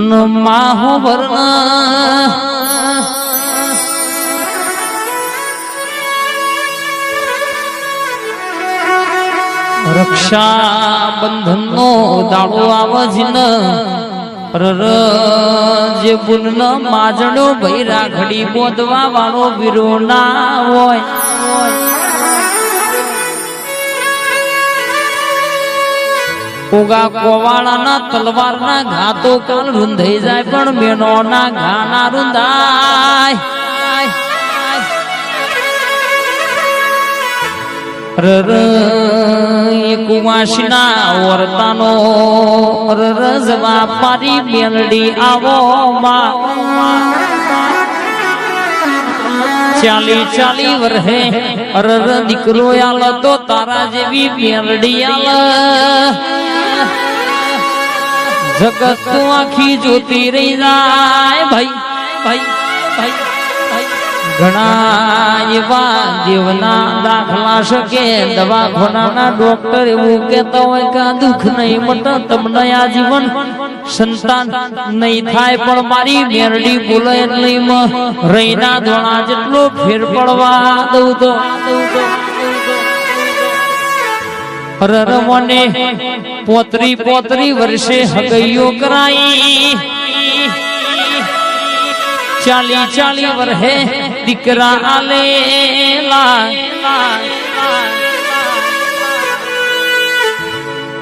માહો વરણ રક્ષા બંધન નો દાડો આવજ ન જે બુન માજણો ભઈ રાખડી બોધવા વાળો વીરો ના હોય ઉગા કોવાળા ના તલવાર ના ઘા તો કાલ રૂંધાઈ જાય પણ મેનો ના ઘા ના રૂંધાય કુવાસના વર્તાનો રજવા પારી મેલડી આવો ચાલી વરહે દીકરો આલ તો તારા જેવી મેલડી આલ જગત તો આખી જોતી રહી જાય ભાઈ ભાઈ ભાઈ ઘણા એવા દેવના દાખલા શકે દવાખાનાના ડોક્ટર એવું કહેતા હોય કે દુઃખ નહીં મટે તમને આ જીવન સંતાન નહીં થાય પણ મારી મેરડી બોલે એટલે રહીના ધોણા જેટલો ફેર પડવા દઉં તો મને પોતરી વર્ષે હગૈયો કરાઈ ચાલી વર્ષે દીકરા આલેલા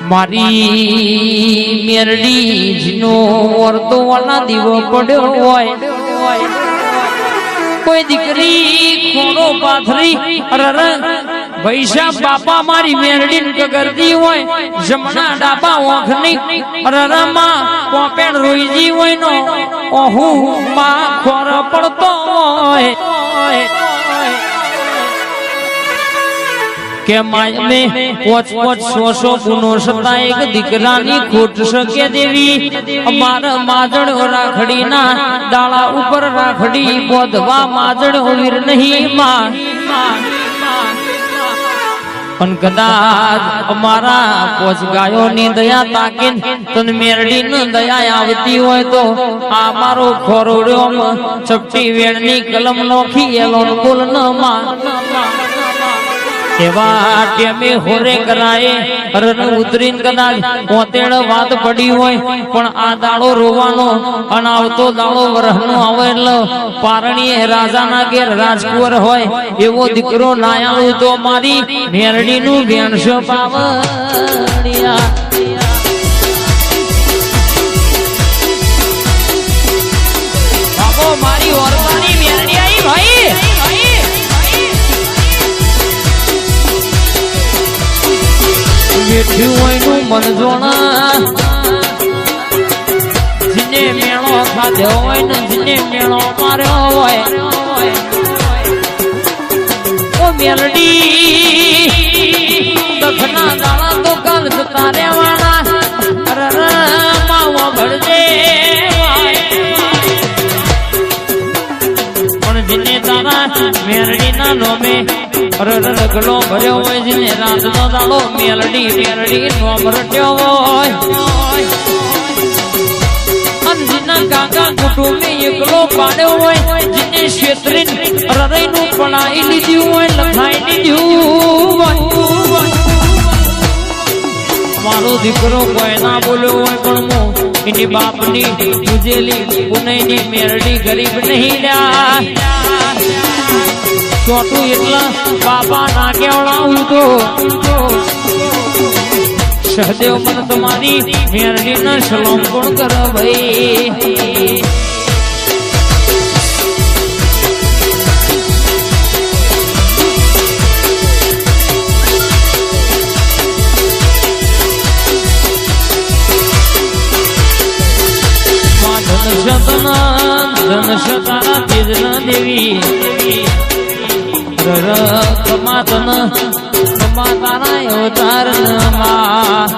મારી મેરડી જીનો વર્તો વાળા દીવો પડ્યો હોય કોઈ દીકરી ખોડો પાથરી પૈસા બાપા મારી મેરડી કગરતી હોય જમણા ડાબા ઓખની રરમાં પોપેણ રોઈજી હોય નો ઓહુ માં ખોર પડતો હોય કે માયને પોચ સો ગુનો સતા એક દીકરાની ખોટ શકે દેવી અમારા માજણ રાખડી ના ડાળા ઉપર રાખડી બોધવા માજણ વીર નહીં માં પણ કદાચ અમારા પોચ ગાયો ની દયા તાકીન તન મેરડી ની દયા આવતી હોય તો આ મારો ખોરડ્યો ચપટી વેણ ની કલમ નોખી એલો બોલ ન માં એવા ટેમે હોરે કરાય રન ઉતરીન કદાચ પોતેડ વાત પડી હોય પણ આ દાડો રોવાનો અને આવતો દાડો વરહનો આવે એટલે પારણીએ રાજાના ઘેર રાજકુંવર હોય એવો દીકરો નાયાળુ તો મારી મેરડી નું ભેણસો પાવડિયા બાબો મારી ઓરતાની મેરડી આવી ભાઈ બેઠ્યું હોય નું મન જોણા જીને મેળો ખાધ્યો હોય ને જીને મેળો માર્યો હોય ઓ મેલડી દખના દાણા તો કાલ જતા રહેવાના માવો ભળજે પણ જીને તારા મેરડી ના નોમે રગલો ભર્યો હોય જેને રાત નો દાડો મેલડી નોમ રટ્યો હોય અંજના કાકા કુટુંબે એકલો પાડ્યો હોય જેને ક્ષેત્રીન હૃદય નું પડાઈ લીધું હોય લખાઈ લીધું હોય મારો દીકરો કોઈ ના બોલ્યો હોય પણ હું એની બાપની પૂજેલી પુનઈની મેરડી ગરીબ નહીં રહ્યા ચોટું એટલા બાપા ના કેવડાવું તો સહદેવ મન તમારી મેરડી ના સલામ કોણ કર ભાઈ ધન શતારા તેજના દેવી કમા તારા અવતાર માં